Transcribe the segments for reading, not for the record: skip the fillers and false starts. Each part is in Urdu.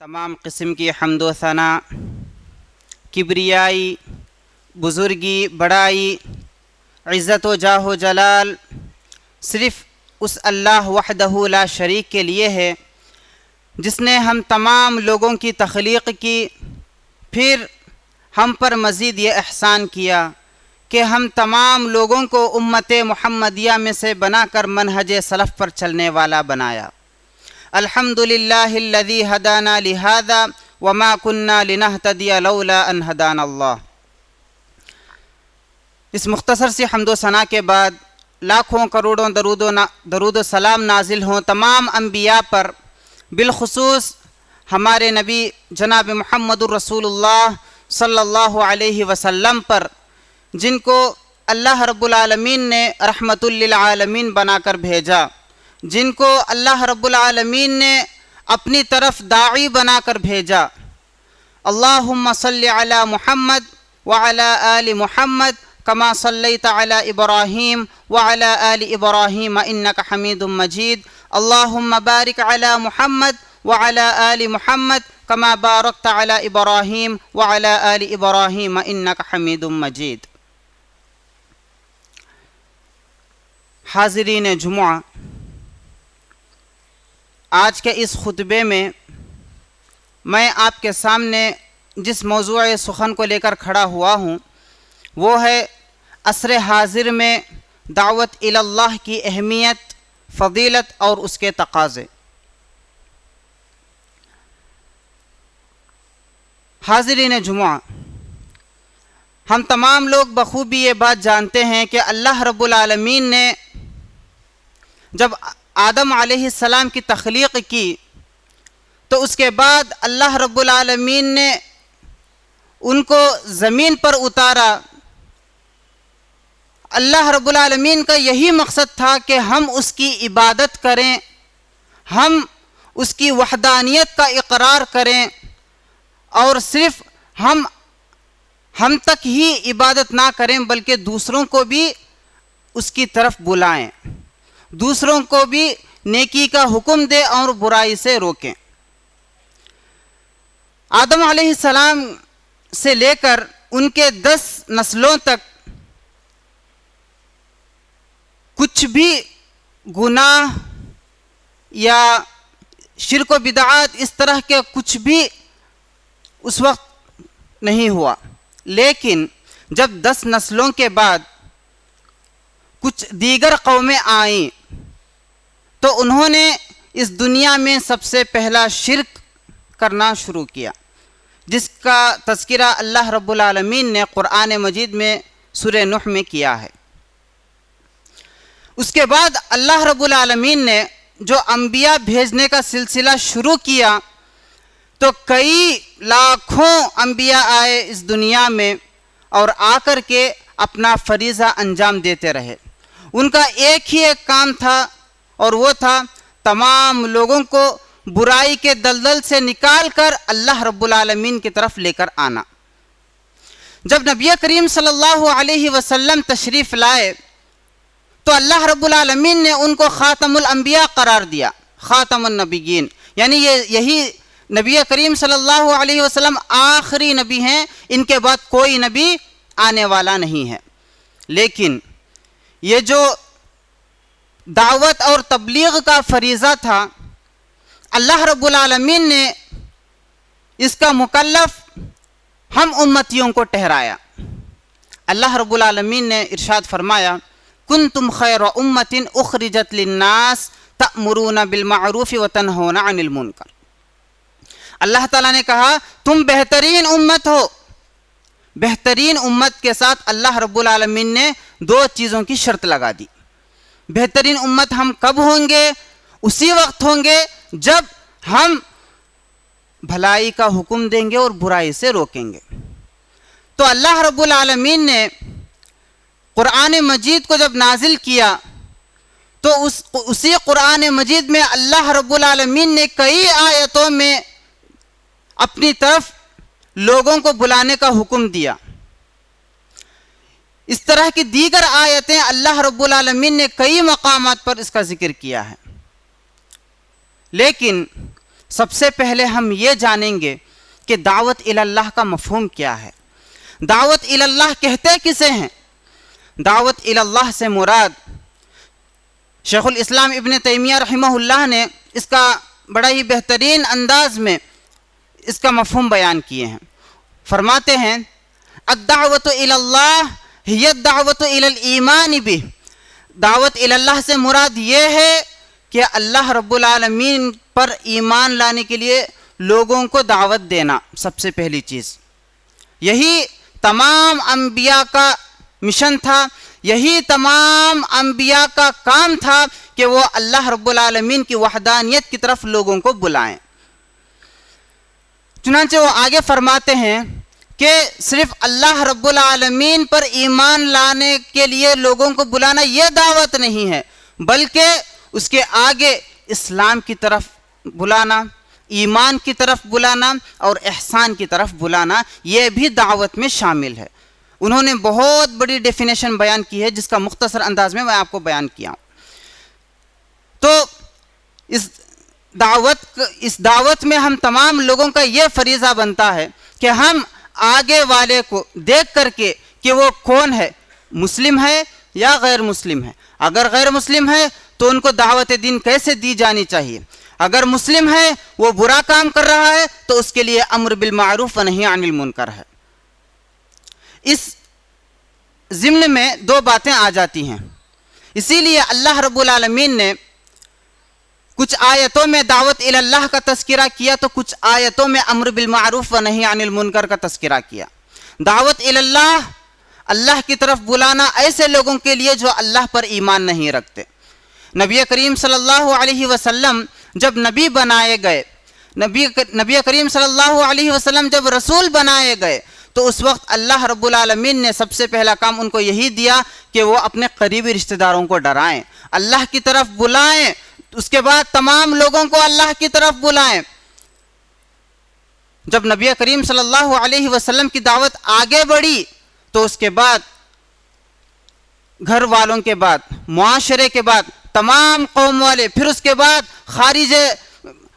تمام قسم کی حمد و ثنا، کبریائی، بزرگی، بڑائی، عزت و جاہ و جلال صرف اس اللہ وحدہ لا شریک کے لیے ہے جس نے ہم تمام لوگوں کی تخلیق کی، پھر ہم پر مزید یہ احسان کیا کہ ہم تمام لوگوں کو امت محمدیہ میں سے بنا کر منہج سلف پر چلنے والا بنایا۔ الحمد للہ الذی ہدانا لہذا وما کننا لنہتدی لولا ان ہدانا اللہ۔ اس مختصر سی حمد و ثنا کے بعد لاکھوں کروڑوں درود و سلام نازل ہوں تمام انبیاء پر، بالخصوص ہمارے نبی جناب محمد الرسول اللہ صلی اللہ علیہ وسلم پر، جن کو اللہ رب العالمین نے رحمت للعالمین بنا کر بھیجا، جن کو اللہ رب العالمین نے اپنی طرف داعی بنا کر بھیجا۔ اللہم صلی علی محمد وعلی آل محمد کما صلیت علی ابراہیم وعلی آل ابراہیم انک حمید مجید۔ اللہم بارک علی محمد وعلی آل محمد کما بارکت علی ابراہیم وعلی آل ابراہیم انک حمید مجید۔ حاضرین جمعہ، آج کے اس خطبے میں میں آپ کے سامنے جس موضوع سخن کو لے کر کھڑا ہوا ہوں وہ ہے عصر حاضر میں دعوت الی اللہ کی اہمیت، فضیلت اور اس کے تقاضے۔ حاضرین جمعہ، ہم تمام لوگ بخوبی یہ بات جانتے ہیں کہ اللہ رب العالمین نے جب آدم علیہ السلام کی تخلیق کی تو اس کے بعد اللہ رب العالمین نے ان کو زمین پر اتارا۔ اللہ رب العالمین کا یہی مقصد تھا کہ ہم اس کی عبادت کریں، ہم اس کی وحدانیت کا اقرار کریں، اور صرف ہم تک ہی عبادت نہ کریں بلکہ دوسروں کو بھی اس کی طرف بلائیں، دوسروں کو بھی نیکی کا حکم دے اور برائی سے روکیں۔ آدم علیہ السلام سے لے کر ان کے 10 نسلوں تک کچھ بھی گناہ یا شرک و بدعات اس طرح کے کچھ بھی اس وقت نہیں ہوا، لیکن جب 10 نسلوں کے بعد کچھ دیگر قومیں آئیں تو انہوں نے اس دنیا میں سب سے پہلا شرک کرنا شروع کیا، جس کا تذکرہ اللہ رب العالمین نے قرآن مجید میں سورہ نوح میں کیا ہے۔ اس کے بعد اللہ رب العالمین نے جو انبیاء بھیجنے کا سلسلہ شروع کیا تو کئی لاکھوں انبیاء آئے اس دنیا میں اور آ کر کے اپنا فریضہ انجام دیتے رہے۔ ان کا ایک ہی ایک کام تھا اور وہ تھا تمام لوگوں کو برائی کے دلدل سے نکال کر اللہ رب العالمین کی طرف لے کر آنا۔ جب نبی کریم صلی اللہ علیہ وسلم تشریف لائے تو اللہ رب العالمین نے ان کو خاتم الانبیاء قرار دیا، خاتم النبیین، یعنی یہی نبی کریم صلی اللہ علیہ وسلم آخری نبی ہیں، ان کے بعد کوئی نبی آنے والا نہیں ہے۔ لیکن یہ جو دعوت اور تبلیغ کا فریضہ تھا، اللہ رب العالمین نے اس کا مکلف ہم امتیوں کو ٹھہرایا۔ اللہ رب العالمین نے ارشاد فرمایا، کنتم خیر امۃ اخرجت للناس تأمرون بالمعروف وتنہون عن المنکر۔ اللہ تعالیٰ نے کہا تم بہترین امت ہو۔ بہترین امت کے ساتھ اللہ رب العالمین نے 2 چیزوں کی شرط لگا دی۔ بہترین امت ہم کب ہوں گے؟ اسی وقت ہوں گے جب ہم بھلائی کا حکم دیں گے اور برائی سے روکیں گے۔ تو اللہ رب العالمین نے قرآن مجید کو جب نازل کیا تو اسی قرآن مجید میں اللہ رب العالمین نے کئی آیتوں میں اپنی طرف لوگوں کو بلانے کا حکم دیا۔ اس طرح کی دیگر آیتیں اللہ رب العالمین نے کئی مقامات پر اس کا ذکر کیا ہے۔ لیکن سب سے پہلے ہم یہ جانیں گے کہ دعوت اللہ کا مفہوم کیا ہے. دعوت اللہ کہتے کسے ہیں؟ دعوت اللہ سے مراد شیخ الاسلام ابن تیمیہ رحمہ اللہ نے اس کا بڑا ہی بہترین انداز میں اس کا مفہوم بیان کیے ہیں. فرماتے ہیں الدعوت الی اللہ ہی الدعوت الی الایمان بہ. دعوت اللہ سے مراد یہ ہے کہ اللہ رب العالمین پر ایمان لانے کے لیے لوگوں کو دعوت دینا. سب سے پہلی چیز یہی تمام انبیاء کا مشن تھا, یہی تمام انبیاء کا کام تھا کہ وہ اللہ رب العالمین کی وحدانیت کی طرف لوگوں کو بلائیں. چنانچہ وہ آگے فرماتے ہیں کہ صرف اللہ رب العالمین پر ایمان لانے کے لیے لوگوں کو بلانا یہ دعوت نہیں ہے, بلکہ اس کے آگے اسلام کی طرف بلانا, ایمان کی طرف بلانا اور احسان کی طرف بلانا یہ بھی دعوت میں شامل ہے. انہوں نے بہت بڑی ڈیفینیشن بیان کی ہے جس کا مختصر انداز میں آپ کو بیان کیا. تو اس دعوت میں ہم تمام لوگوں کا یہ فریضہ بنتا ہے کہ ہم آگے والے کو دیکھ کر کے کہ وہ کون ہے, مسلم ہے یا غیر مسلم ہے. اگر غیر مسلم ہے تو ان کو دعوت دین کیسے دی جانی چاہیے, اگر مسلم ہے وہ برا کام کر رہا ہے تو اس کے لیے امر بالمعروف و نہی عن المنکر ہے. اس ضمن میں دو باتیں آ جاتی ہیں, اسی لیے اللہ رب العالمین نے کچھ آیتوں میں دعوت الی اللہ کا تذکرہ کیا تو کچھ آیتوں میں امر بالمعروف و نہی عن المنکر کا تذکرہ کیا. دعوت الی اللہ, اللہ کی طرف بلانا ایسے لوگوں کے لیے جو اللہ پر ایمان نہیں رکھتے. نبی کریم صلی اللہ علیہ وسلم جب نبی بنائے گئے, نبی کریم صلی اللہ علیہ وسلم جب رسول بنائے گئے تو اس وقت اللہ رب العالمین نے سب سے پہلا کام ان کو یہی دیا کہ وہ اپنے قریبی رشتہ داروں کو ڈرائیں, اللہ کی طرف بلائیں, اس کے بعد تمام لوگوں کو اللہ کی طرف بلائیں. جب نبی کریم صلی اللہ علیہ وسلم کی دعوت آگے بڑھی تو اس کے بعد گھر والوں کے بعد, معاشرے کے بعد تمام قوم والے, پھر اس کے بعد خارج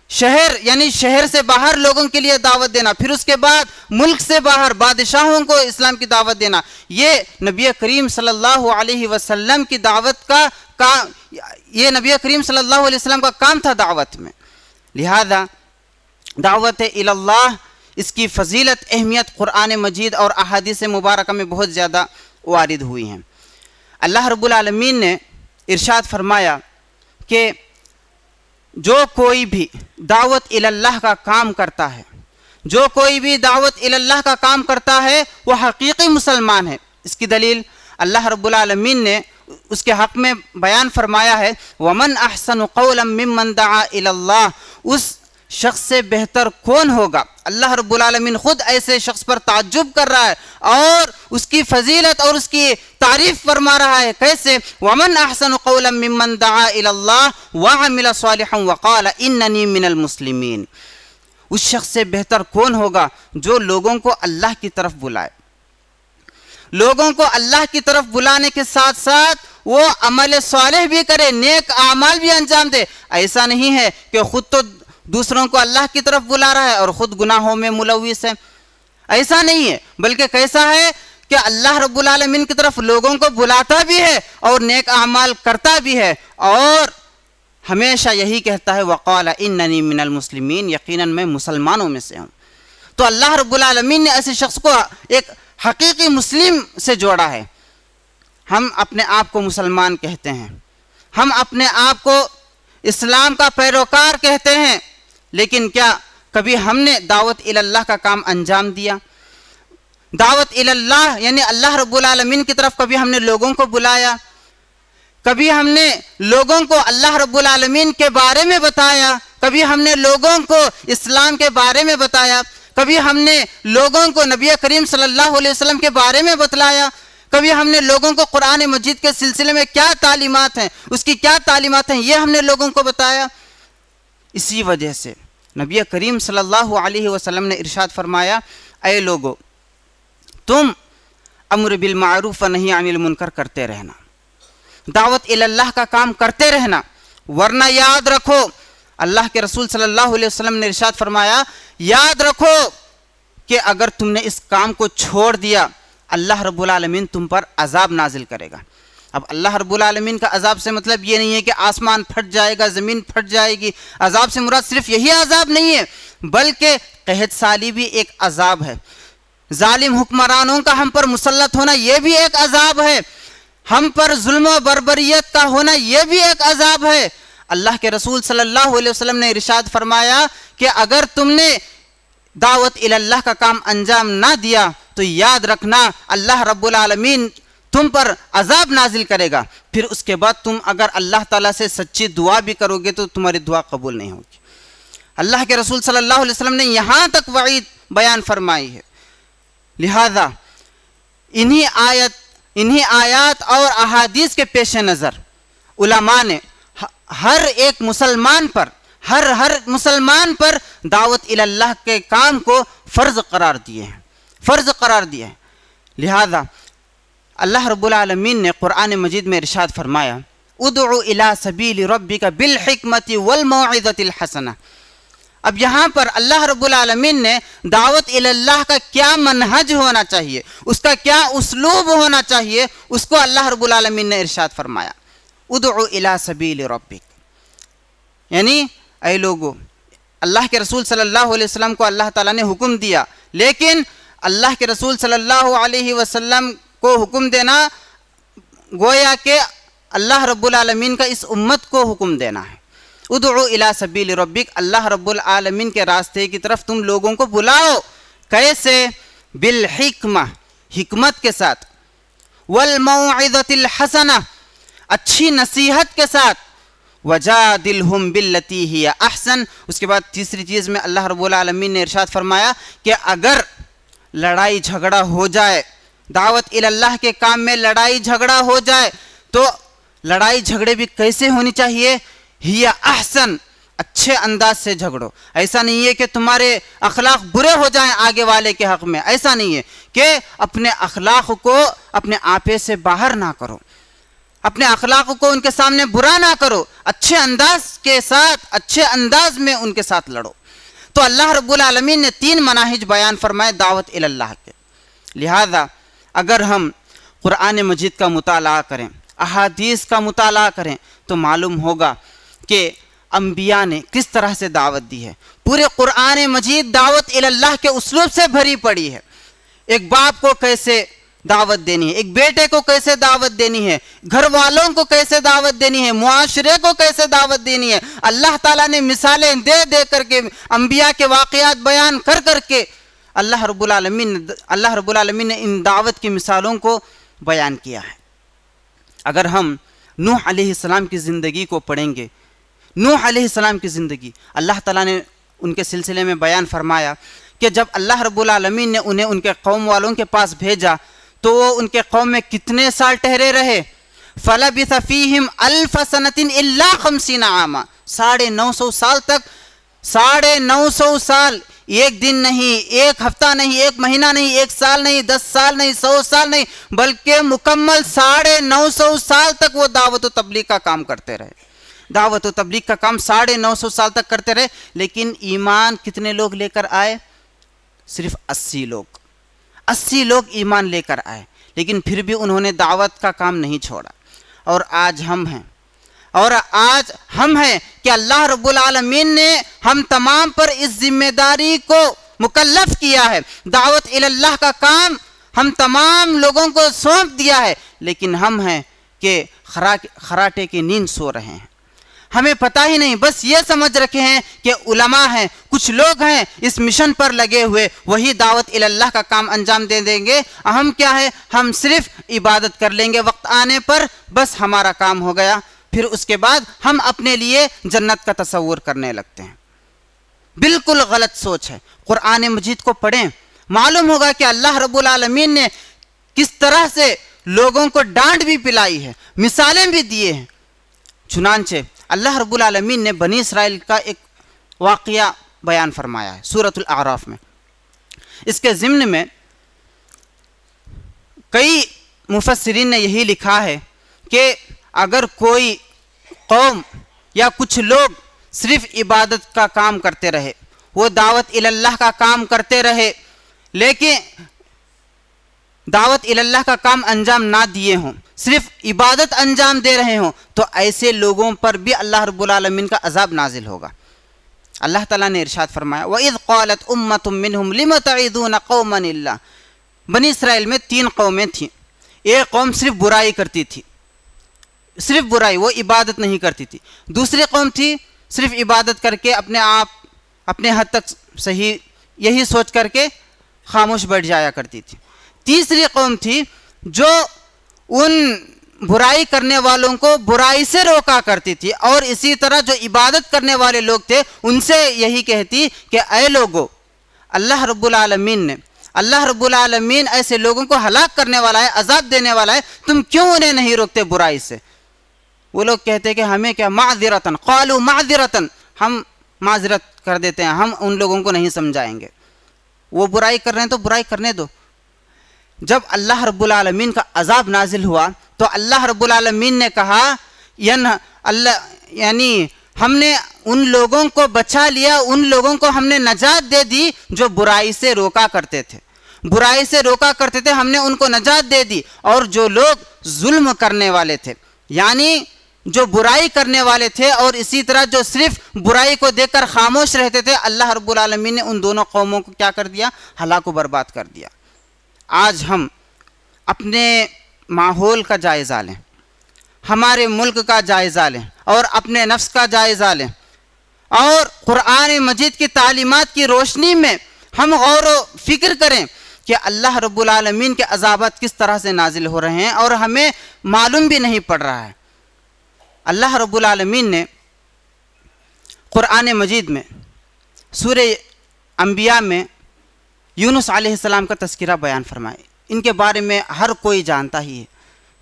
شہر یعنی شہر سے باہر لوگوں کے لیے دعوت دینا, پھر اس کے بعد ملک سے باہر بادشاہوں کو اسلام کی دعوت دینا. یہ نبی کریم صلی اللہ علیہ وسلم کی دعوت کا یہ نبی کریم صلی اللہ علیہ وسلم کا کام تھا دعوت میں. لہذا دعوت الی اللہ, اس کی فضیلت, اہمیت قرآن مجید اور احادیث مبارکہ میں بہت زیادہ وارد ہوئی ہیں. اللہ رب العالمین نے ارشاد فرمایا کہ جو کوئی بھی دعوت الی اللہ کا کام کرتا ہے, جو کوئی بھی دعوت الی اللہ کا کام کرتا ہے وہ حقیقی مسلمان ہے. اس کی دلیل اللہ رب العالمین نے اس کے حق میں بیان فرمایا ہے وَمَنْ أَحْسَنُ قَوْلًا مِّمَّنْ دَعَا إِلَى اللَّهِ. اس شخص سے بہتر کون ہوگا؟ اللہ رب العالمین خود ایسے شخص پر تعجب کر رہا ہے اور اس کی فضیلت اور اس کی تعریف فرما رہا ہے. کیسے؟ وَمَنْ أَحْسَنُ قَوْلًا مِّمَّنْ دَعَا إِلَى اللَّهِ وَعَمِلَ صَالِحًا وَقَالَ إِنَّنِي مِنَ الْمُسْلِمِينَ. اس شخص سے بہتر کون ہوگا جو لوگوں کو اللہ کی طرف بلائے, لوگوں کو اللہ کی طرف بلانے کے ساتھ ساتھ وہ عمل صالح بھی کرے, نیک اعمال بھی انجام دے. ایسا نہیں ہے کہ خود تو دوسروں کو اللہ کی طرف بلا رہا ہے اور خود گناہوں میں ملوث ہے, ایسا نہیں ہے, بلکہ کیسا ہے کہ اللہ رب العالمین کی طرف لوگوں کو بلاتا بھی ہے اور نیک اعمال کرتا بھی ہے اور ہمیشہ یہی کہتا ہے وقال اننی من المسلمین, یقیناً میں مسلمانوں میں سے ہوں. تو اللہ رب العالمین نے ایسے شخص کو ایک حقیقی مسلم سے جوڑا ہے. ہم اپنے آپ کو مسلمان کہتے ہیں, ہم اپنے آپ کو اسلام کا پیروکار کہتے ہیں, لیکن کیا کبھی ہم نے دعوت الی اللہ کا کام انجام دیا؟ دعوت الی اللہ یعنی اللہ رب العالمین کی طرف کبھی ہم نے لوگوں کو بلایا؟ کبھی ہم نے لوگوں کو اللہ رب العالمین کے بارے میں بتایا؟ کبھی ہم نے لوگوں کو اسلام کے بارے میں بتایا؟ کبھی ہم نے لوگوں کو نبی کریم صلی اللہ علیہ وسلم کے بارے میں بتلایا؟ کبھی ہم نے لوگوں کو قرآن مجید کے سلسلے میں کیا تعلیمات ہیں, اس کی کیا تعلیمات ہیں, یہ ہم نے لوگوں کو بتایا؟ اسی وجہ سے نبی کریم صلی اللہ علیہ وسلم نے ارشاد فرمایا اے لوگو تم امر بالمعروف و نہی عن المنکر کرتے رہنا, دعوت الی اللہ کا کام کرتے رہنا, ورنہ یاد رکھو اللہ کے رسول صلی اللہ علیہ وسلم نے ارشاد فرمایا یاد رکھو کہ اگر تم نے اس کام کو چھوڑ دیا اللہ رب العالمین تم پر عذاب نازل کرے گا۔ اب اللہ رب العالمین کا عذاب سے مطلب یہ نہیں ہے کہ آسمان پھٹ جائے گا، زمین پھٹ جائے گی۔ عذاب سے مراد صرف یہی عذاب نہیں ہے، بلکہ قحط سالی بھی ایک عذاب ہے، ظالم حکمرانوں کا ہم پر مسلط ہونا یہ بھی ایک عذاب ہے، ہم پر ظلم و بربریت کا ہونا یہ بھی ایک عذاب ہے۔ اللہ کے رسول صلی اللہ علیہ وسلم نے ارشاد فرمایا کہ اگر تم نے دعوت اللہ کا کام انجام نہ دیا تو یاد رکھنا اللہ رب العالمین تم پر عذاب نازل کرے گا، پھر اس کے بعد تم اگر اللہ تعالیٰ سے سچی دعا بھی کرو گے تو تمہاری دعا قبول نہیں ہوگی۔ اللہ کے رسول صلی اللہ علیہ وسلم نے یہاں تک وعید بیان فرمائی ہے۔ لہذا انہی آیات اور احادیث کے پیش نظر علماء نے ہر ایک مسلمان پر ہر مسلمان پر دعوت اللہ کے کام کو فرض قرار دیے ہیں۔ لہذا اللہ رب العالمین نے قرآن مجید میں ارشاد فرمایا ادعو الی سبیل ربک بالحکمت والموعظۃ الحسنہ۔ اب یہاں پر اللہ رب العالمین نے دعوت اللہ کا کیا منہج ہونا چاہیے، اس کا کیا اسلوب ہونا چاہیے، اس کو اللہ رب العالمین نے ارشاد فرمایا ادعو الی سبیل ربک، یعنی اے لوگو اللہ کے رسول صلی اللہ علیہ وسلم کو اللہ تعالیٰ نے حکم دیا، لیکن اللہ کے رسول صلی اللہ علیہ وسلم کو حکم دینا گویا کہ اللہ رب العالمین کا اس امت کو حکم دینا ہے۔ ادعو الی سبیل ربک، اللہ رب العالمین کے راستے کی طرف تم لوگوں کو بلاؤ، کیسے؟ بالحکمہ، حکمت کے ساتھ، والموعظۃ الحسنہ، اچھی نصیحت کے ساتھ، وجادلہم باللتی ہی احسن۔ اس کے بعد تیسری چیز میں اللہ رب العالمین نے ارشاد فرمایا کہ اگر لڑائی جھگڑا ہو جائے، دعوت اللہ کے کام میں لڑائی جھگڑا ہو جائے تو لڑائی جھگڑے بھی کیسے ہونی چاہیے؟ ہی احسن، اچھے انداز سے جھگڑو۔ ایسا نہیں ہے کہ تمہارے اخلاق برے ہو جائیں آگے والے کے حق میں، ایسا نہیں ہے کہ اپنے اخلاق کو اپنے آپے سے باہر نہ کرو، اپنے اخلاق کو ان کے سامنے برا نہ کرو، اچھے انداز کے ساتھ، اچھے انداز میں ان کے ساتھ لڑو۔ تو اللہ رب العالمین نے 3 مناہج بیان فرمائے دعوت اللہ کے۔ لہذا اگر ہم قرآن مجید کا مطالعہ کریں، احادیث کا مطالعہ کریں تو معلوم ہوگا کہ انبیاء نے کس طرح سے دعوت دی ہے۔ پورے قرآن مجید دعوت اللہ کے اسلوب سے بھری پڑی ہے۔ ایک باپ کو کیسے دعوت دینی ہے، ایک بیٹے کو کیسے دعوت دینی ہے، گھر والوں کو کیسے دعوت دینی ہے، معاشرے کو کیسے دعوت دینی ہے، اللہ تعالیٰ نے مثالیں دے کر کے، انبیاء کے واقعات بیان کر کے اللہ رب العالمین نے ان دعوت کی مثالوں کو بیان کیا ہے۔ اگر ہم نوح علیہ السلام کی زندگی کو پڑھیں گے، نوح علیہ السلام کی زندگی اللہ تعالیٰ نے ان کے سلسلے میں بیان فرمایا کہ جب اللہ رب العالمین نے انہیں ان کے قوم والوں کے پاس بھیجا تو وہ ان کے قوم میں کتنے سال ٹھہرے رہے؟ فَلَبِثَ فِيهِمْ أَلْفَ سَنَةٍ إِلَّا 50 عَامًا، 950 سال تک، 950 سال، ایک دن نہیں، ایک ہفتہ نہیں، ایک مہینہ نہیں، ایک سال نہیں، 10 سال نہیں، 100 سال نہیں، بلکہ مکمل 950 سال تک وہ دعوت و تبلیغ کا کام کرتے رہے۔ دعوت و تبلیغ کا کام 950 سال تک کرتے رہے، لیکن ایمان کتنے لوگ لے کر آئے؟ صرف 80 لوگ ایمان لے کر آئے، لیکن پھر بھی انہوں نے دعوت کا کام نہیں چھوڑا۔ اور آج ہم ہیں کہ اللہ رب العالمین نے ہم تمام پر اس ذمہ داری کو مکلف کیا ہے، دعوت اللہ کا کام ہم تمام لوگوں کو سونپ دیا ہے، لیکن ہم ہیں کہ خراٹے کی نیند سو رہے ہیں، ہمیں پتہ ہی نہیں، بس یہ سمجھ رکھے ہیں کہ علماء ہیں، کچھ لوگ ہیں اس مشن پر لگے ہوئے، وہی دعوت اللہ کا کام انجام دے دیں گے، ہم کیا ہے، ہم صرف عبادت کر لیں گے وقت آنے پر، بس ہمارا کام ہو گیا، پھر اس کے بعد ہم اپنے لیے جنت کا تصور کرنے لگتے ہیں۔ بالکل غلط سوچ ہے۔ قرآن مجید کو پڑھیں، معلوم ہوگا کہ اللہ رب العالمین نے کس طرح سے لوگوں کو ڈانٹ بھی پلائی ہے، مثالیں بھی دیے ہیں۔ چنانچہ اللہ رب العالمین نے بنی اسرائیل کا ایک واقعہ بیان فرمایا ہے سورۃ الاعراف میں۔ اس کے ضمن میں کئی مفسرین نے یہی لکھا ہے کہ اگر کوئی قوم یا کچھ لوگ صرف عبادت کا کام کرتے رہے, وہ دعوت اللہ کا کام کرتے رہے, لیکن دعوت اللہ کا کام انجام نہ دیے ہوں, صرف عبادت انجام دے رہے ہوں, تو ایسے لوگوں پر بھی اللہ رب العالمین کا عذاب نازل ہوگا. اللہ تعالیٰ نے ارشاد فرمایا وَإِذْ قَالَتْ أُمَّةٌ مِّنْهُمْ لِمَ تَعِظُونَ قَوْمًا اللَّهَ. بنی اسرائیل میں 3 قومیں تھیں. ایک قوم صرف برائی کرتی تھی, صرف برائی, وہ عبادت نہیں کرتی تھی. دوسری قوم تھی صرف عبادت کر کے اپنے حد تک صحیح یہی سوچ کر کے خاموش بیٹھ جایا کرتی تھی. تیسری قوم تھی جو ان برائی کرنے والوں کو برائی سے روکا کرتی تھی, اور اسی طرح جو عبادت کرنے والے لوگ تھے ان سے یہی کہتی کہ اے لوگو, اللہ رب العالمین ایسے لوگوں کو ہلاک کرنے والا ہے, عذاب دینے والا ہے, تم کیوں انہیں نہیں روکتے برائی سے؟ وہ لوگ کہتے کہ ہمیں کیا, معذرتاً, قالوا معذرتاً, ہم معذرت کر دیتے ہیں, ہم ان لوگوں کو نہیں سمجھائیں گے, وہ برائی کر رہے ہیں تو برائی کرنے دو. جب اللہ رب العالمین کا عذاب نازل ہوا تو اللہ رب العالمین نے کہا یعنی ہم نے ان لوگوں کو بچا لیا, ان لوگوں کو ہم نے نجات دے دی جو برائی سے روکا کرتے تھے, برائی سے روکا کرتے تھے, ہم نے ان کو نجات دے دی. اور جو لوگ ظلم کرنے والے تھے, یعنی جو برائی کرنے والے تھے اور اسی طرح جو صرف برائی کو دیکھ کر خاموش رہتے تھے, اللہ رب العالمین نے ان دونوں قوموں کو کیا کر دیا, ہلاک و برباد کر دیا. آج ہم اپنے ماحول کا جائزہ لیں, ہمارے ملک کا جائزہ لیں, اور اپنے نفس کا جائزہ لیں, اور قرآن مجید کی تعلیمات کی روشنی میں ہم غور و فکر کریں کہ اللہ رب العالمین کے عذابات کس طرح سے نازل ہو رہے ہیں اور ہمیں معلوم بھی نہیں پڑ رہا ہے. اللہ رب العالمین نے قرآن مجید میں سورہ انبیاء میں یونس علیہ السلام کا تذکرہ بیان فرمائے. ان کے بارے میں ہر کوئی جانتا ہی ہے.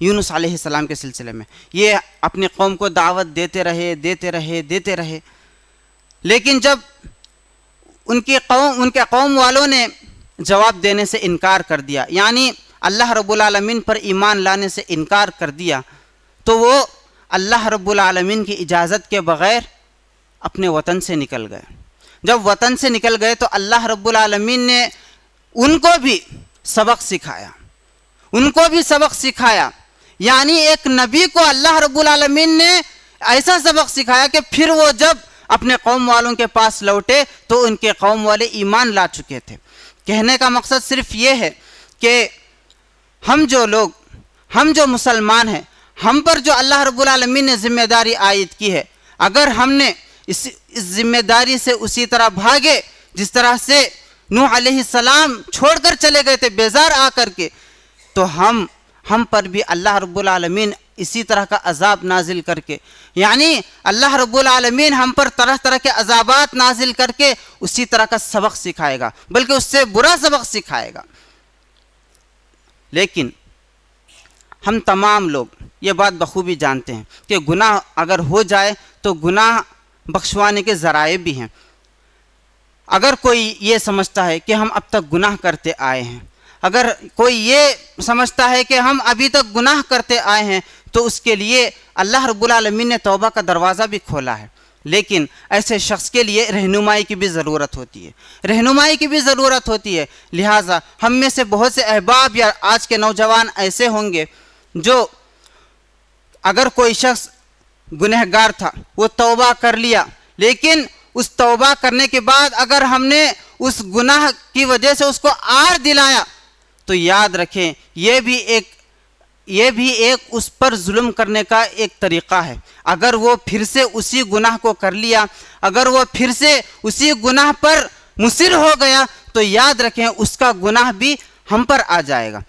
یونس علیہ السلام کے سلسلے میں یہ اپنی قوم کو دعوت دیتے رہے, لیکن جب ان کے قوم والوں نے جواب دینے سے انکار کر دیا, یعنی اللہ رب العالمین پر ایمان لانے سے انکار کر دیا, تو وہ اللہ رب العالمین کی اجازت کے بغیر اپنے وطن سے نکل گئے. جب وطن سے نکل گئے تو اللہ رب العالمین نے ان کو بھی سبق سکھایا, یعنی ایک نبی کو اللہ رب العالمین نے ایسا سبق سکھایا کہ پھر وہ جب اپنے قوم والوں کے پاس لوٹے تو ان کے قوم والے ایمان لا چکے تھے. کہنے کا مقصد صرف یہ ہے کہ ہم جو مسلمان ہیں, ہم پر جو اللہ رب العالمین نے ذمہ داری عائد کی ہے, اگر ہم نے اس ذمہ داری سے اسی طرح بھاگے جس طرح سے نوح علیہ السلام چھوڑ کر چلے گئے تھے بیزار آ کر کے, تو ہم پر بھی اللہ رب العالمین اسی طرح کا عذاب نازل کر کے, یعنی اللہ رب العالمین ہم پر طرح طرح کے عذابات نازل کر کے اسی طرح کا سبق سکھائے گا, بلکہ اس سے برا سبق سکھائے گا. لیکن ہم تمام لوگ یہ بات بخوبی جانتے ہیں کہ گناہ اگر ہو جائے تو گناہ بخشوانے کے ذرائع بھی ہیں. اگر کوئی یہ سمجھتا ہے کہ ہم اب تک گناہ کرتے آئے ہیں, اگر کوئی یہ سمجھتا ہے کہ ہم ابھی تک گناہ کرتے آئے ہیں, تو اس کے لیے اللہ رب العالمین نے توبہ کا دروازہ بھی کھولا ہے. لیکن ایسے شخص کے لیے رہنمائی کی بھی ضرورت ہوتی ہے. لہٰذا ہم میں سے بہت سے احباب یا آج کے نوجوان ایسے ہوں گے جو اگر کوئی شخص گنہگار تھا, وہ توبہ کر لیا, لیکن اس توبہ کرنے کے بعد اگر ہم نے اس گناہ کی وجہ سے اس کو آر دلایا, تو یاد رکھیں یہ بھی ایک اس پر ظلم کرنے کا ایک طریقہ ہے. اگر وہ پھر سے اسی گناہ کو کر لیا, اگر وہ پھر سے اسی گناہ پر مصر ہو گیا, تو یاد رکھیں اس کا گناہ بھی ہم پر آ جائے گا.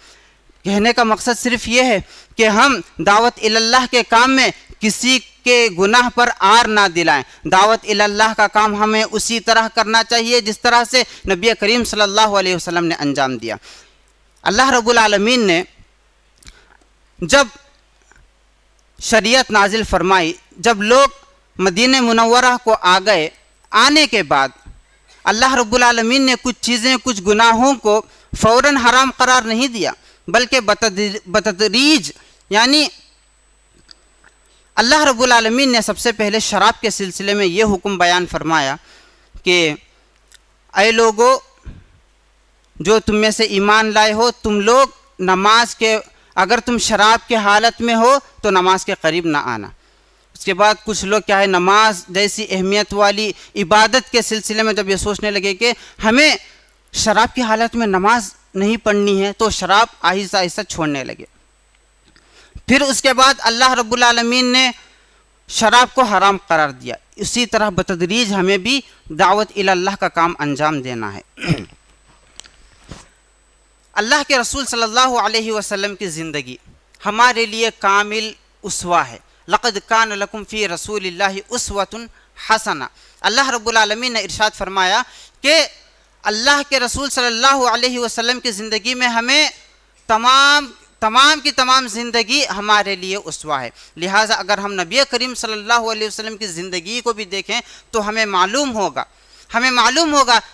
کہنے کا مقصد صرف یہ ہے کہ ہم دعوت اللہ کے کام میں کسی کے گناہ پر آر نہ دلائیں. دعوت اللہ کا کام ہمیں اسی طرح کرنا چاہیے جس طرح سے نبی کریم صلی اللہ علیہ وسلم نے انجام دیا. اللہ رب العالمین نے جب شریعت نازل فرمائی, جب لوگ مدینہ منورہ کو آ گئے, آنے کے بعد اللہ رب العالمین نے کچھ چیزیں, کچھ گناہوں کو فوراً حرام قرار نہیں دیا, بلکہ بتدریج, یعنی اللہ رب العالمین نے سب سے پہلے شراب کے سلسلے میں یہ حکم بیان فرمایا کہ اے لوگو جو تم میں سے ایمان لائے ہو، تم لوگ نماز کے اگر تم شراب کے حالت میں ہو تو نماز کے قریب نہ آنا۔ اس کے بعد کچھ لوگ کیا ہے نماز جیسی اہمیت والی عبادت کے سلسلے میں جب یہ سوچنے لگے کہ ہمیں شراب کی حالت میں نماز نہیں پڑھنی ہے تو شراب آہستہ آہستہ چھوڑنے لگے۔ پھر اس کے بعد اللہ رب العالمین نے شراب کو حرام قرار دیا۔ اسی طرح بتدریج ہمیں بھی دعوت الی اللہ کا کام انجام دینا ہے۔ اللہ کے رسول صلی اللہ علیہ وسلم کی زندگی ہمارے لیے کامل اسوہ ہے۔ لقد کان لکم فی رسول اللہ اسوۃ حسنہ۔ اللہ رب العالمین نے ارشاد فرمایا کہ اللہ کے رسول صلی اللہ علیہ وسلم کی زندگی میں ہمیں تمام کی تمام زندگی ہمارے لیے اسوہ ہے۔ لہٰذا اگر ہم نبی کریم صلی اللہ علیہ وسلم کی زندگی کو بھی دیکھیں تو ہمیں معلوم ہوگا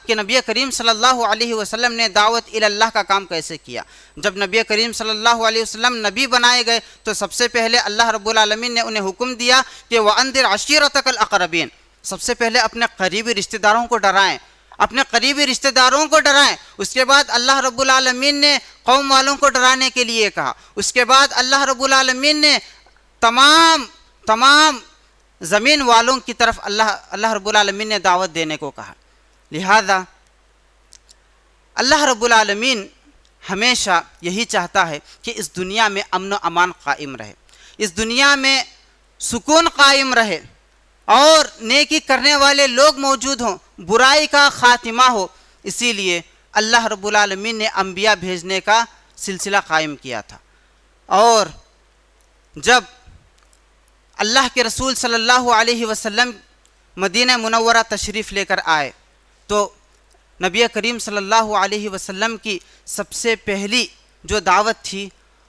کہ نبی کریم صلی اللہ علیہ وسلم نے دعوت الی اللہ کا کام کیسے کیا۔ جب نبی کریم صلی اللہ علیہ وسلم نبی بنائے گئے تو سب سے پہلے اللہ رب العالمین نے انہیں حکم دیا کہ وَأَنذِرْ عَشِيرَتَكَ الْأَقْرَبِينَ، سب سے پہلے اپنے قریبی رشتہ داروں کو ڈرائیں، اس کے بعد اللہ رب العالمین نے قوم والوں کو ڈرانے کے لیے کہا۔ اس کے بعد اللہ رب العالمین نے تمام زمین والوں کی طرف اللہ رب العالمین نے دعوت دینے کو کہا۔ لہذا اللہ رب العالمین ہمیشہ یہی چاہتا ہے کہ اس دنیا میں امن و امان قائم رہے، اس دنیا میں سکون قائم رہے اور نیکی کرنے والے لوگ موجود ہوں، برائی کا خاتمہ ہو۔ اسی لیے اللہ رب العالمین نے انبیاء بھیجنے کا سلسلہ قائم کیا تھا۔ اور جب اللہ کے رسول صلی اللہ علیہ وسلم مدینہ منورہ تشریف لے کر آئے تو نبی کریم صلی اللہ علیہ وسلم کی سب سے پہلی جو دعوت تھی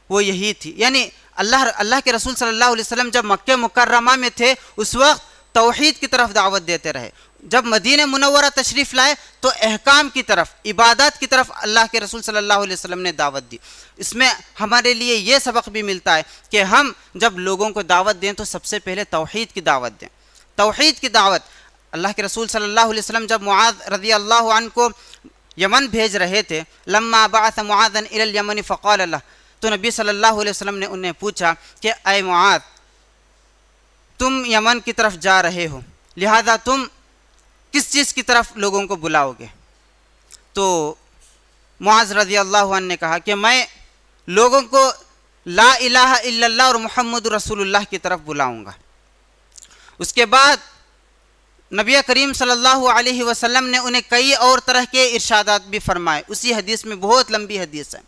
وہ یہی تھی، یعنی اللہ کے رسول صلی اللہ علیہ وسلم جب مکہ مکرمہ میں تھے اس وقت توحید کی طرف دعوت دیتے رہے۔ جب مدینہ منورہ تشریف لائے تو احکام کی طرف، عبادات کی طرف اللہ کے رسول صلی اللہ علیہ وسلم نے دعوت دی۔ اس میں ہمارے لیے یہ سبق بھی ملتا ہے کہ ہم جب لوگوں کو دعوت دیں تو سب سے پہلے توحید کی دعوت دیں، توحید کی دعوت۔ اللہ کے رسول صلی اللہ علیہ وسلم جب معاذ رضی اللہ عنہ کو یمن بھیج رہے تھے، لما بعث معاذا الی الیمن فقال له، تو نبی صلی اللہ علیہ وسلم نے انہیں پوچھا کہ اے معاذ تم یمن کی طرف جا رہے ہو، لہذا تم کس چیز کی طرف لوگوں کو بلاؤ گے؟ تو معاذ رضی اللہ عنہ نے کہا کہ میں لوگوں کو لا الہ الا اللہ اور محمد رسول اللہ کی طرف بلاؤں گا۔ اس کے بعد نبی کریم صلی اللہ علیہ وسلم نے انہیں کئی اور طرح کے ارشادات بھی فرمائے، اسی حدیث میں، بہت لمبی حدیث ہے۔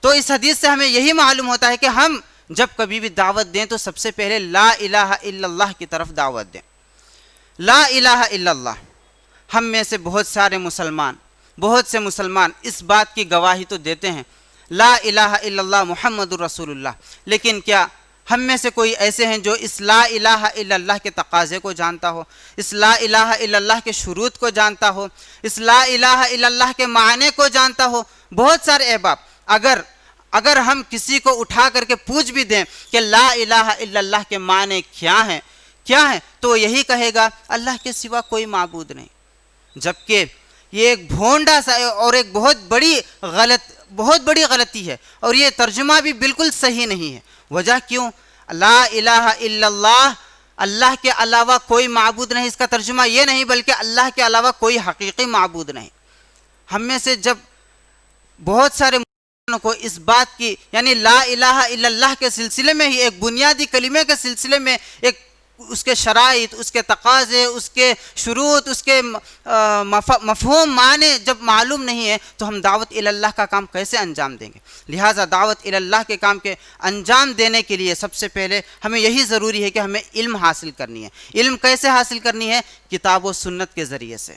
تو اس حدیث سے ہمیں یہی معلوم ہوتا ہے کہ ہم جب کبھی بھی دعوت دیں تو سب سے پہلے لا الہ الا اللہ کی طرف دعوت دیں۔ لا الہ الا اللہ، ہم میں سے بہت سے مسلمان اس بات کی گواہی تو دیتے ہیں لا الہ الا اللہ محمد الرسول اللہ، لیکن کیا ہم میں سے کوئی ایسے ہیں جو اس لا الہ الا اللہ کے تقاضے کو جانتا ہو، اس لا الہ الا اللہ کے شروط کو جانتا ہو، اس لا الہ الا اللہ کے معنی کو جانتا ہو؟ بہت سارے احباب اگر ہم کسی کو اٹھا کر کے پوچھ بھی دیں کہ لا الہ الا اللہ کے معنی کیا ہیں تو وہ یہی کہے گا اللہ کے سوا کوئی معبود نہیں، جبکہ یہ ایک بھونڈا سا اور ایک بہت بڑی غلطی ہے، اور یہ ترجمہ بھی بالکل صحیح نہیں ہے۔ وجہ کیوں؟ لا الہ الا اللہ، اللہ کے علاوہ کوئی معبود نہیں، اس کا ترجمہ یہ نہیں بلکہ اللہ کے علاوہ کوئی حقیقی معبود نہیں۔ ہم میں سے جب بہت سارے مسلمانوں کو اس بات کی، یعنی لا الہ الا اللہ کے سلسلے میں ہی، ایک بنیادی کلمے کے سلسلے میں، ایک اس کے شرائط، اس کے تقاضے، اس کے شروط، اس کے مفہوم معنی جب معلوم نہیں ہے تو ہم دعوت الی اللہ کا کام کیسے انجام دیں گے؟ لہٰذا دعوت الی اللہ کے کام کے انجام دینے کے لیے سب سے پہلے ہمیں یہی ضروری ہے کہ ہمیں علم حاصل کرنی ہے۔ علم کیسے حاصل کرنی ہے؟ کتاب و سنت کے ذریعے سے،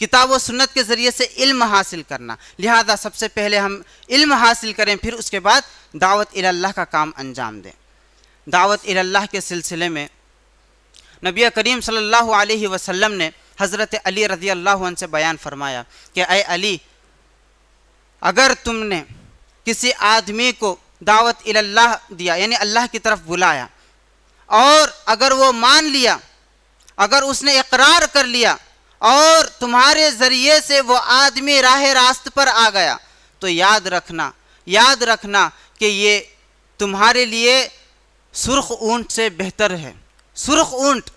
کتاب و سنت کے ذریعے سے علم حاصل کرنا۔ لہٰذا سب سے پہلے ہم علم حاصل کریں، پھر اس کے بعد دعوت الی اللہ کا کام انجام دیں۔ دعوت الی اللہ کے سلسلے میں نبی کریم صلی اللہ علیہ وسلم نے حضرت علی رضی اللہ عنہ سے بیان فرمایا کہ اے علی، اگر تم نے کسی آدمی کو دعوت الی اللہ دیا، یعنی اللہ کی طرف بلایا، اور اگر وہ مان لیا، اگر اس نے اقرار کر لیا اور تمہارے ذریعے سے وہ آدمی راہ راست پر آ گیا، تو یاد رکھنا کہ یہ تمہارے لیے سرخ اونٹ سے بہتر ہے۔ سرخ اونٹ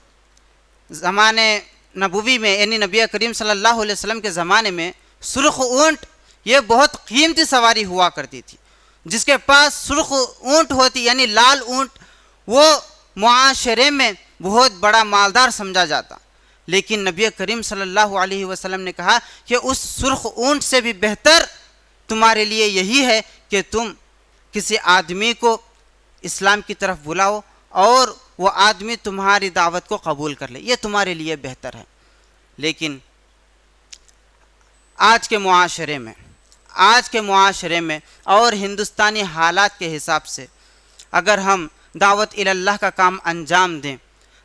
زمانے نبوی میں، یعنی نبی کریم صلی اللہ علیہ وسلم کے زمانے میں سرخ اونٹ یہ بہت قیمتی سواری ہوا کرتی تھی۔ جس کے پاس سرخ اونٹ ہوتی یعنی لال اونٹ، وہ معاشرے میں بہت بڑا مالدار سمجھا جاتا۔ لیکن نبی کریم صلی اللہ علیہ وسلم نے کہا کہ اس سرخ اونٹ سے بھی بہتر تمہارے لیے یہی ہے کہ تم کسی آدمی کو اسلام کی طرف بلاؤ اور وہ آدمی تمہاری دعوت کو قبول کر لے، یہ تمہارے لیے بہتر ہے۔ لیکن آج کے معاشرے میں اور ہندوستانی حالات کے حساب سے اگر ہم دعوت اللہ کا کام انجام دیں،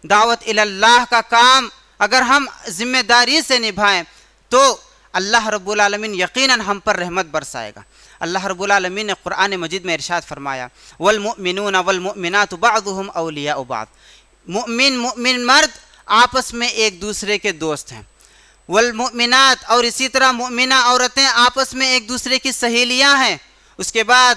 دعوت اللہ کا کام اگر ہم ذمہ داری سے نبھائیں، تو اللہ رب العالمین یقیناً ہم پر رحمت برسائے گا۔ اللہ رب العالمین نے قرآن مجید میں ارشاد فرمایا، والمؤمنون والمؤمنات بعضهم اولیاء بعض، مومن مرد آپس میں ایک دوسرے کے دوست ہیں، والمؤمنات اور اسی طرح مؤمنہ عورتیں آپس میں ایک دوسرے کی سہیلیاں ہیں۔ اس کے بعد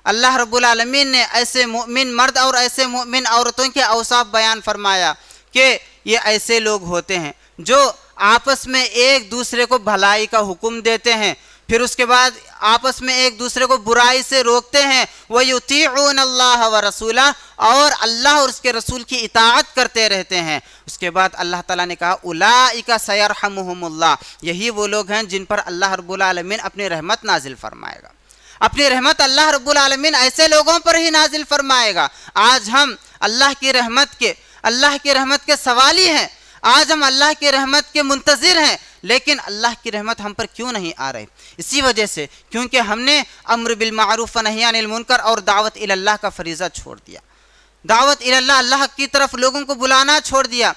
اللہ رب العالمین نے ایسے مومن مرد اور ایسے مومن عورتوں کے اوصاف بیان فرمایا کہ یہ ایسے لوگ ہوتے ہیں جو آپس میں ایک دوسرے کو بھلائی کا حکم دیتے ہیں، پھر اس کے بعد آپس میں ایک دوسرے کو برائی سے روکتے ہیں، وَيُطِيعُونَ اللَّهَ وَرَسُولَهُ، اور اللہ اور اس کے رسول کی اطاعت کرتے رہتے ہیں۔ اس کے بعد اللہ تعالیٰ نے کہا أُولَٰئِكَ سَيَرْحَمُهُمُ اللَّهُ، یہی وہ لوگ ہیں جن پر اللہ رب العالمین اپنی رحمت نازل فرمائے گا۔ اپنی رحمت اللہ رب العالمین ایسے لوگوں پر ہی نازل فرمائے گا۔ آج ہم اللہ کی رحمت کے سوالی ہیں، آج ہم اللہ کی رحمت کے منتظر ہیں، لیکن اللہ کی رحمت ہم پر کیوں نہیں آ رہی؟ اسی وجہ سے کیونکہ ہم نے امر بالمعروف و نہی عن المنکر اور دعوت اللہ کا فریضہ چھوڑ دیا۔ دعوت اللہ کی طرف لوگوں کو بلانا چھوڑ دیا۔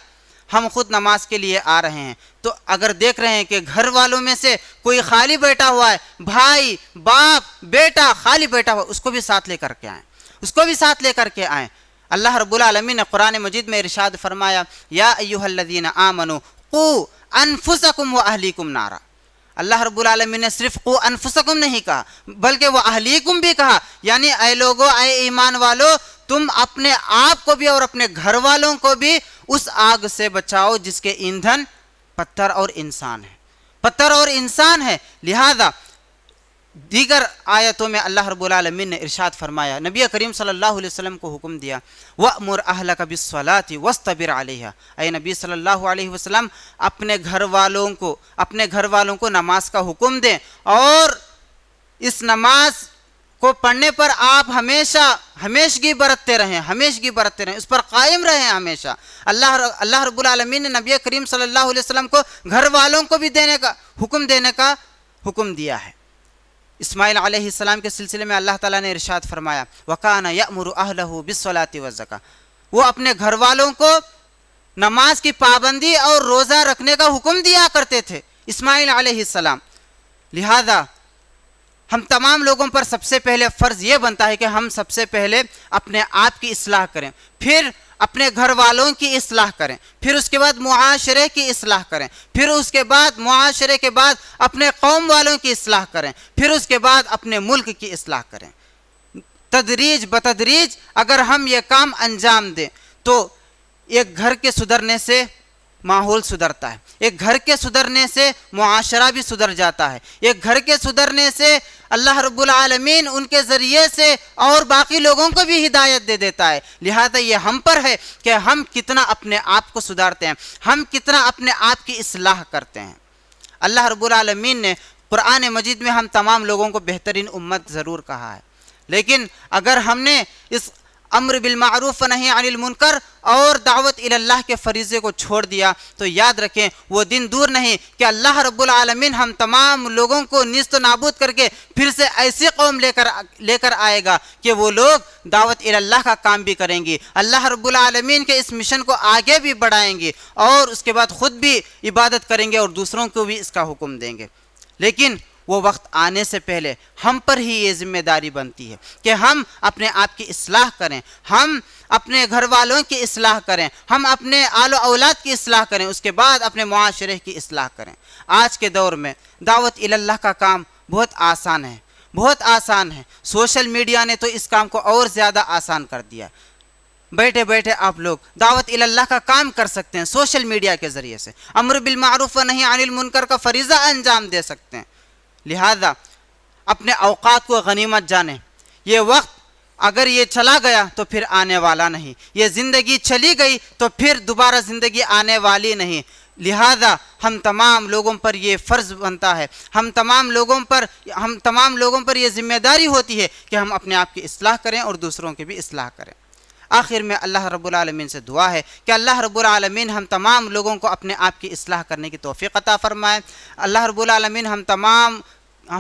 ہم خود نماز کے لیے آ رہے ہیں، تو اگر دیکھ رہے ہیں کہ گھر والوں میں سے کوئی خالی بیٹھا ہوا ہے، بھائی، باپ، بیٹا خالی بیٹھا ہوا ہے، اس کو بھی ساتھ لے کر کے آئیں۔ اللہ رب العالمین نے قرآن مجید میں ارشاد فرمایا، یا ایھا الذین آمنوا قوا انفسکم واہلیکم نارا۔ اللہ رب العالمین نے صرف قوا انفسکم نہیں کہا بلکہ وہ اہلیکم بھی کہا، یعنی اے لوگو، اے ایمان والو، تم اپنے آپ کو بھی اور اپنے گھر والوں کو بھی اس آگ سے بچاؤ جس کے ایندھن پتھر اور انسان ہے۔ لہذا دیگر آیتوں میں اللہ رب العالمین نے ارشاد فرمایا، نبی کریم صلی اللہ علیہ وسلم کو حکم دیا، وَأْمُرْ أَهْلَكَ بِالصَّلَاةِ وَاسْتَبِرْ عَلَيْهَا، اے نبی صلی اللہ علیہ وسلم اپنے گھر والوں کو نماز کا حکم دیں، اور اس نماز کو پڑھنے پر آپ ہمیشگی برتتے رہیں، اس پر قائم رہیں ہمیشہ۔ اللہ رب العالمین نے نبی کریم صلی اللہ علیہ وسلم کو گھر والوں کو بھی دینے کا حکم دیا ہے۔ اسماعیل علیہ السلام کے سلسلے میں اللہ تعالیٰ نے ارشاد فرمایا، وَكَانَ يَأْمُرُ أَهْلَهُ بِالصَّلَاةِ وَالزَّكَاةِ، وہ اپنے گھر والوں کو نماز کی پابندی اور روزہ رکھنے کا حکم دیا کرتے تھے اسماعیل علیہ السلام۔ لہذا ہم تمام لوگوں پر سب سے پہلے فرض یہ بنتا ہے کہ ہم سب سے پہلے اپنے آپ کی اصلاح کریں، پھر اپنے گھر والوں کی اصلاح کریں، پھر اس کے بعد معاشرے کی اصلاح کریں، پھر اس کے بعد معاشرے کے بعد اپنے قوم والوں کی اصلاح کریں، پھر اس کے بعد اپنے ملک کی اصلاح کریں۔ تدریج بتدریج اگر ہم یہ کام انجام دیں تو ایک گھر کے سدھرنے سے ماحول سدھرتا ہے، ایک گھر کے سدھرنے سے معاشرہ بھی سدھر جاتا ہے، ایک گھر کے سدھرنے سے اللہ رب العالمین ان کے ذریعے سے اور باقی لوگوں کو بھی ہدایت دے دیتا ہے۔ لہذا یہ ہم پر ہے کہ ہم کتنا اپنے آپ کو سدھارتے ہیں، ہم کتنا اپنے آپ کی اصلاح کرتے ہیں۔ اللہ رب العالمین نے قرآن مجید میں ہم تمام لوگوں کو بہترین امت ضرور کہا ہے، لیکن اگر ہم نے اس امر بالمعروف و نہی عن المنکر اور دعوت اللہ کے فریضے کو چھوڑ دیا تو یاد رکھیں وہ دن دور نہیں کہ اللہ رب العالمین ہم تمام لوگوں کو نیست و نابود کر کے پھر سے ایسی قوم لے کر آئے گا کہ وہ لوگ دعوت اللہ کا کام بھی کریں گی، اللہ رب العالمین کے اس مشن کو آگے بھی بڑھائیں گی، اور اس کے بعد خود بھی عبادت کریں گے اور دوسروں کو بھی اس کا حکم دیں گے۔ لیکن وہ وقت آنے سے پہلے ہم پر ہی یہ ذمہ داری بنتی ہے کہ ہم اپنے آپ کی اصلاح کریں، ہم اپنے گھر والوں کی اصلاح کریں، ہم اپنے آل و اولاد کی اصلاح کریں، اس کے بعد اپنے معاشرے کی اصلاح کریں۔ آج کے دور میں دعوت اللہ کا کام بہت آسان ہے، بہت آسان ہے۔ سوشل میڈیا نے تو اس کام کو اور زیادہ آسان کر دیا۔ بیٹھے بیٹھے آپ لوگ دعوت اللہ کا کام کر سکتے ہیں، سوشل میڈیا کے ذریعے سے امر بالمعروف و نہی عن المنکر کا فریضہ انجام دے سکتے ہیں۔ لہذا اپنے اوقات کو غنیمت جانیں۔ یہ وقت اگر یہ چلا گیا تو پھر آنے والا نہیں، یہ زندگی چلی گئی تو پھر دوبارہ زندگی آنے والی نہیں۔ لہذا ہم تمام لوگوں پر یہ فرض بنتا ہے، ہم تمام لوگوں پر یہ ذمہ داری ہوتی ہے کہ ہم اپنے آپ کی اصلاح کریں اور دوسروں کی بھی اصلاح کریں۔ آخر میں اللہ رب العالمین سے دعا ہے کہ اللہ رب العالمین ہم تمام لوگوں کو اپنے آپ کی اصلاح کرنے کی توفیق عطا فرمائے۔ اللہ رب العالمین ہم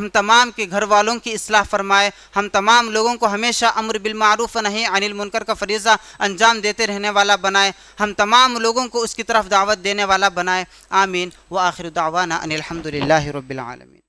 تمام کے گھر والوں کی اصلاح فرمائے، ہم تمام لوگوں کو ہمیشہ امر بالمعروف و نہی عن المنکر کا فریضہ انجام دیتے رہنے والا بنائے، ہم تمام لوگوں کو اس کی طرف دعوت دینے والا بنائے۔ آمین۔ وآخر دعوانا ان الحمد للہ رب العالمین۔